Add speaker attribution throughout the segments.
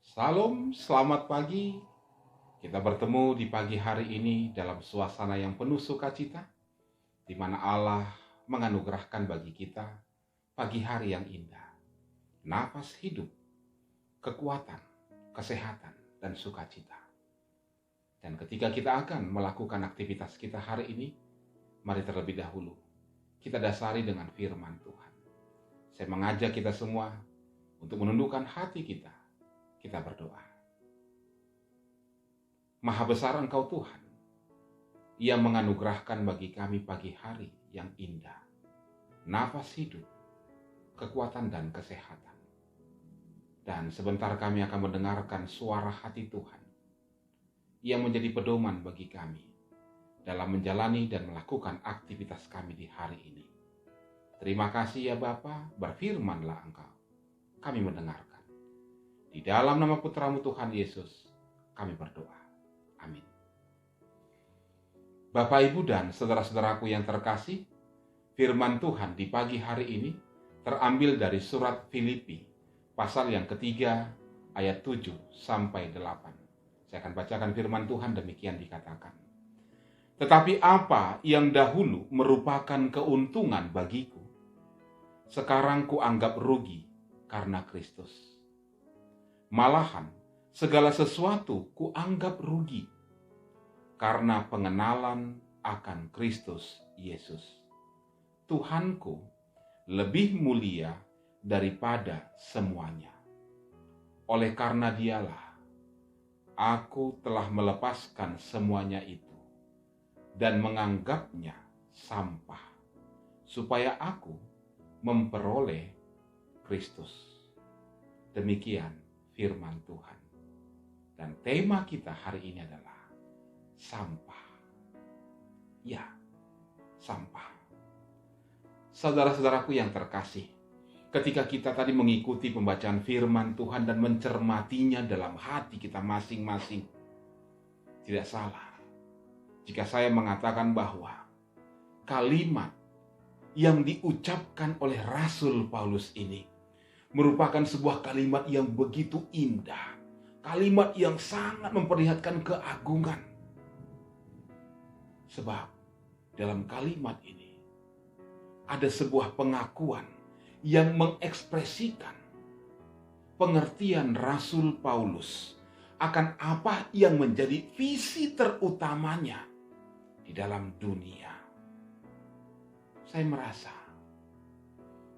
Speaker 1: Salam, selamat pagi. Kita bertemu di pagi hari ini dalam suasana yang penuh sukacita, di mana Allah menganugerahkan bagi kita pagi hari yang indah, nafas hidup, kekuatan, kesehatan, dan sukacita. Dan ketika kita akan melakukan aktivitas kita hari ini, mari terlebih dahulu kita dasari dengan firman Tuhan. Saya mengajak kita semua untuk menundukkan hati kita. Kita berdoa. Maha besar Engkau Tuhan, yang menganugerahkan bagi kami pagi hari yang indah, nafas hidup, kekuatan dan kesehatan. Dan sebentar kami akan mendengarkan suara hati Tuhan, yang menjadi pedoman bagi kami dalam menjalani dan melakukan aktivitas kami di hari ini. Terima kasih ya Bapa, berfirmanlah Engkau, kami mendengarkan. Di dalam nama Putramu Tuhan Yesus, kami berdoa. Amin. Bapak, Ibu, dan saudara-saudaraku yang terkasih, firman Tuhan di pagi hari ini terambil dari surat Filipi, pasal yang ketiga, ayat 7 sampai 8. Saya akan bacakan firman Tuhan, demikian dikatakan. Tetapi apa yang dahulu merupakan keuntungan bagiku, sekarang kuanggap rugi karena Kristus. Malahan, segala sesuatu kuanggap rugi karena pengenalan akan Kristus Yesus, Tuhanku, lebih mulia daripada semuanya. Oleh karena Dialah, aku telah melepaskan semuanya itu dan menganggapnya sampah, supaya aku memperoleh Kristus. Demikian firman Tuhan. Dan tema kita hari ini adalah sampah. Ya, sampah. Saudara-saudaraku yang terkasih, ketika kita tadi mengikuti pembacaan firman Tuhan dan mencermatinya dalam hati kita masing-masing, tidak salah jika saya mengatakan bahwa kalimat yang diucapkan oleh Rasul Paulus ini merupakan sebuah kalimat yang begitu indah, kalimat yang sangat memperlihatkan keagungan. Sebab dalam kalimat ini ada sebuah pengakuan yang mengekspresikan pengertian Rasul Paulus akan apa yang menjadi visi terutamanya di dalam dunia. Saya merasa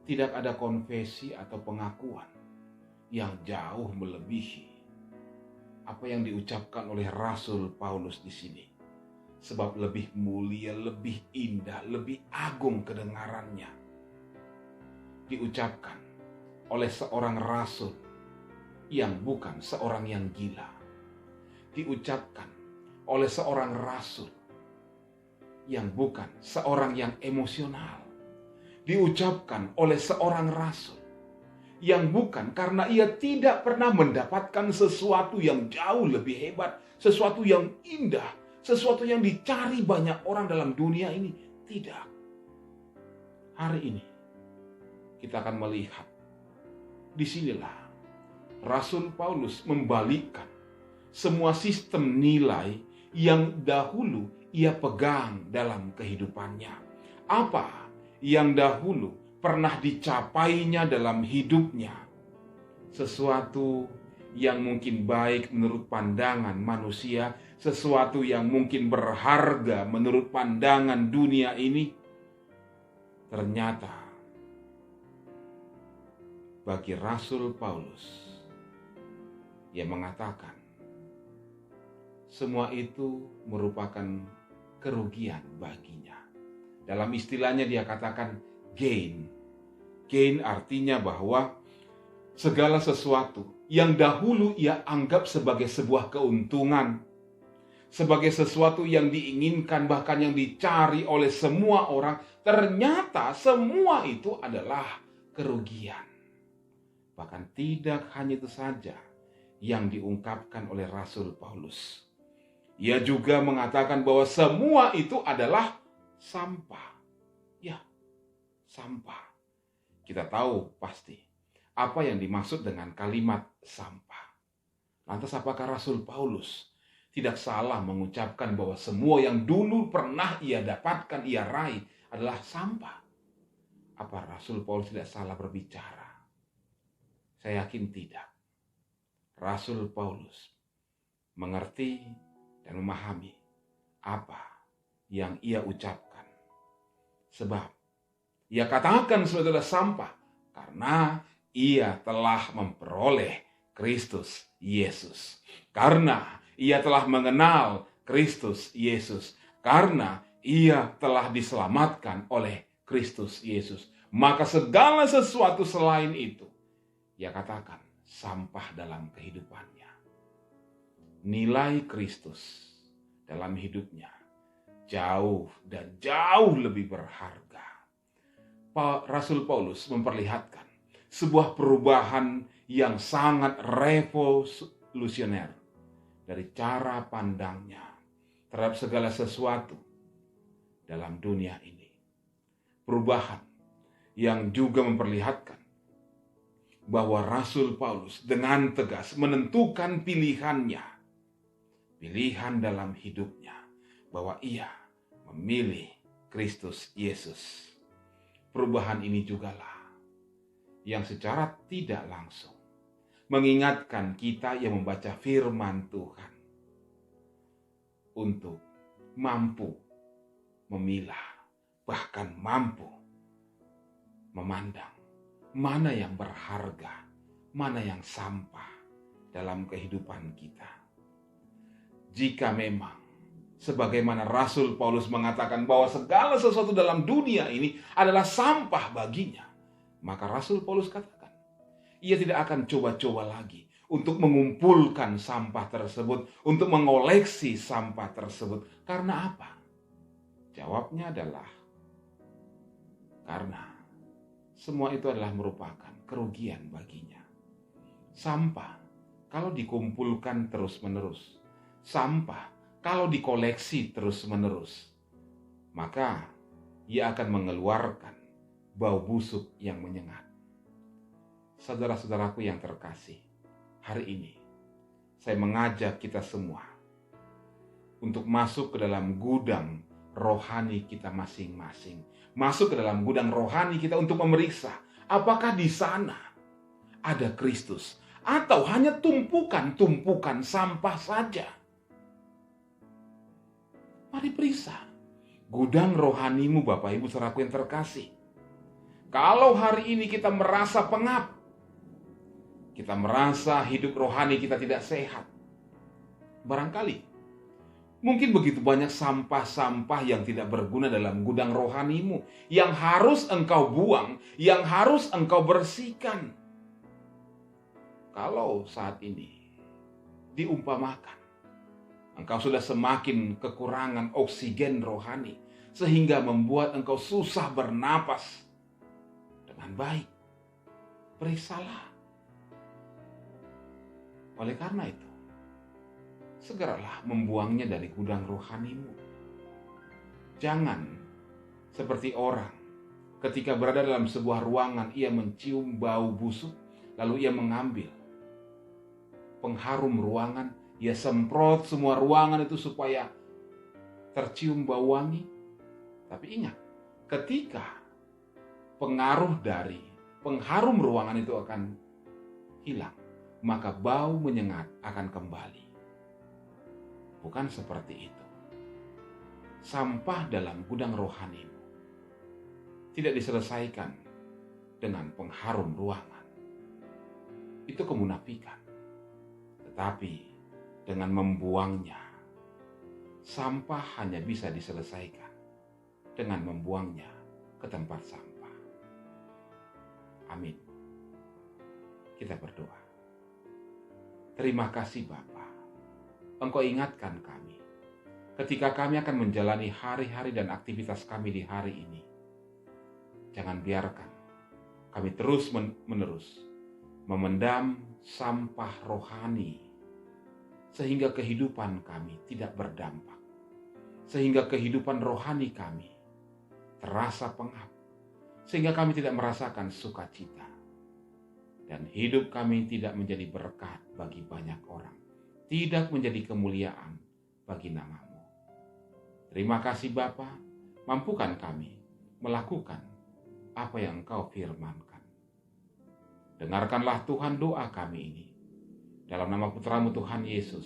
Speaker 1: tidak ada konfesi atau pengakuan yang jauh melebihi apa yang diucapkan oleh Rasul Paulus di sini. Sebab lebih mulia, lebih indah, lebih agung kedengarannya diucapkan oleh seorang rasul yang bukan seorang yang gila. Diucapkan oleh seorang rasul yang bukan seorang yang emosional. Diucapkan oleh seorang rasul yang bukan karena ia tidak pernah mendapatkan sesuatu yang jauh lebih hebat, sesuatu yang indah, sesuatu yang dicari banyak orang dalam dunia ini. Tidak. Hari ini kita akan melihat disinilah Rasul Paulus membalikkan semua sistem nilai yang dahulu ia pegang dalam kehidupannya. Apa yang dahulu pernah dicapainya dalam hidupnya, sesuatu yang mungkin baik menurut pandangan manusia, sesuatu yang mungkin berharga menurut pandangan dunia ini, ternyata bagi Rasul Paulus, ia mengatakan semua itu merupakan kerugian baginya. Dalam istilahnya dia katakan gain. Gain artinya bahwa segala sesuatu yang dahulu ia anggap sebagai sebuah keuntungan, sebagai sesuatu yang diinginkan, bahkan yang dicari oleh semua orang, ternyata semua itu adalah kerugian. Bahkan tidak hanya itu saja yang diungkapkan oleh Rasul Paulus. Ia juga mengatakan bahwa semua itu adalah sampah. Ya, sampah. Kita tahu pasti apa yang dimaksud dengan kalimat sampah. Lantas apakah Rasul Paulus tidak salah mengucapkan bahwa semua yang dulu pernah ia dapatkan, ia raih adalah sampah? Apa Rasul Paulus tidak salah berbicara? Saya yakin tidak. Rasul Paulus mengerti dan memahami apa yang ia ucapkan. Sebab ia katakan sebagai sampah karena ia telah memperoleh Kristus Yesus. Karena ia telah mengenal Kristus Yesus. Karena ia telah diselamatkan oleh Kristus Yesus. Maka segala sesuatu selain itu, ia katakan sampah dalam kehidupannya. Nilai Kristus dalam hidupnya jauh dan jauh lebih berharga. Rasul Paulus memperlihatkan sebuah perubahan yang sangat revolusioner dari cara pandangnya terhadap segala sesuatu dalam dunia ini. Perubahan yang juga memperlihatkan bahwa Rasul Paulus dengan tegas menentukan pilihannya, pilihan dalam hidupnya, bahwa ia memilih Kristus Yesus. Perubahan ini jugalah yang secara tidak langsung mengingatkan kita yang membaca firman Tuhan untuk mampu memilah, bahkan mampu memandang mana yang berharga, mana yang sampah dalam kehidupan kita. Jika memang sebagaimana Rasul Paulus mengatakan bahwa segala sesuatu dalam dunia ini adalah sampah baginya, maka Rasul Paulus katakan, ia tidak akan coba-coba lagi untuk mengumpulkan sampah tersebut, untuk mengoleksi sampah tersebut. Karena apa? Jawabnya adalah karena semua itu adalah merupakan kerugian baginya. Sampah kalau dikumpulkan terus-menerus, sampah kalau dikoleksi terus-menerus, maka ia akan mengeluarkan bau busuk yang menyengat. Saudara-saudaraku yang terkasih, hari ini saya mengajak kita semua untuk masuk ke dalam gudang rohani kita masing-masing. Masuk ke dalam gudang rohani kita untuk memeriksa apakah di sana ada Kristus atau hanya tumpukan-tumpukan sampah saja. Mari periksa gudang rohanimu, Bapak Ibu saudaraku yang terkasih. Kalau hari ini kita merasa pengap, kita merasa hidup rohani kita tidak sehat, barangkali mungkin begitu banyak sampah-sampah yang tidak berguna dalam gudang rohanimu, yang harus engkau buang, yang harus engkau bersihkan. Kalau saat ini diumpamakan, engkau sudah semakin kekurangan oksigen rohani, sehingga membuat engkau susah bernapas dengan baik, periksalah. Oleh karena itu, segeralah membuangnya dari gudang rohanimu. Jangan seperti orang ketika berada dalam sebuah ruangan, ia mencium bau busuk, lalu ia mengambil pengharum ruangan, ia semprot semua ruangan itu supaya tercium bau wangi. Tapi ingat, ketika pengaruh dari pengharum ruangan itu akan hilang, maka bau menyengat akan kembali. Bukan seperti itu. Sampah dalam gudang rohanimu tidak diselesaikan dengan pengharum ruangan. Itu kemunafikan. Tetapi dengan membuangnya, sampah hanya bisa diselesaikan dengan membuangnya ke tempat sampah. Amin. Kita berdoa. Terima kasih Bapa, Engkau ingatkan kami ketika kami akan menjalani hari-hari dan aktivitas kami di hari ini. Jangan biarkan kami terus-menerus memendam sampah rohani sehingga kehidupan kami tidak berdampak, sehingga kehidupan rohani kami terasa pengap, sehingga kami tidak merasakan sukacita. dan hidup kami tidak menjadi berkat bagi banyak orang, tidak menjadi kemuliaan bagi nama-Mu. Terima kasih Bapa, mampukan kami melakukan apa yang Engkau firmankan. Dengarkanlah Tuhan doa kami ini, dalam nama Putra-Mu Tuhan Yesus,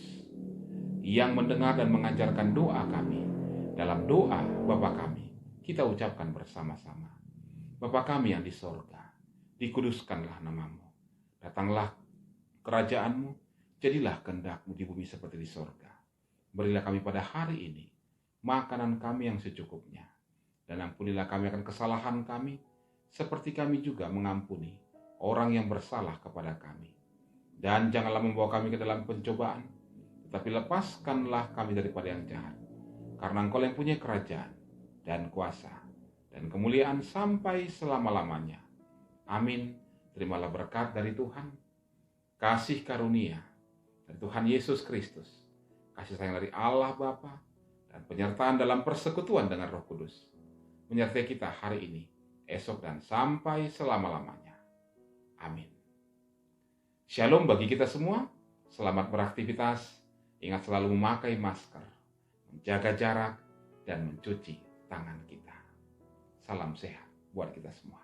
Speaker 1: yang mendengar dan mengajarkan doa kami. Dalam doa Bapa kami, kita ucapkan bersama-sama. Bapa kami yang di sorga, dikuduskanlah nama-Mu. Datanglah kerajaan-Mu, jadilah kehendak-Mu di bumi seperti di sorga. Berilah kami pada hari ini makanan kami yang secukupnya, dan ampunilah kami akan kesalahan kami, seperti kami juga mengampuni orang yang bersalah kepada kami. Dan janganlah membawa kami ke dalam pencobaan, tetapi lepaskanlah kami daripada yang jahat. Karena Engkau yang punya kerajaan, dan kuasa, dan kemuliaan sampai selama-lamanya. Amin. Terimalah berkat dari Tuhan, kasih karunia dari Tuhan Yesus Kristus, kasih sayang dari Allah Bapa, dan penyertaan dalam persekutuan dengan Roh Kudus menyertai kita hari ini, esok, dan sampai selama-lamanya. Amin. Shalom bagi kita semua. Selamat beraktivitas. Ingat selalu memakai masker, menjaga jarak, dan mencuci tangan kita. Salam sehat buat kita semua.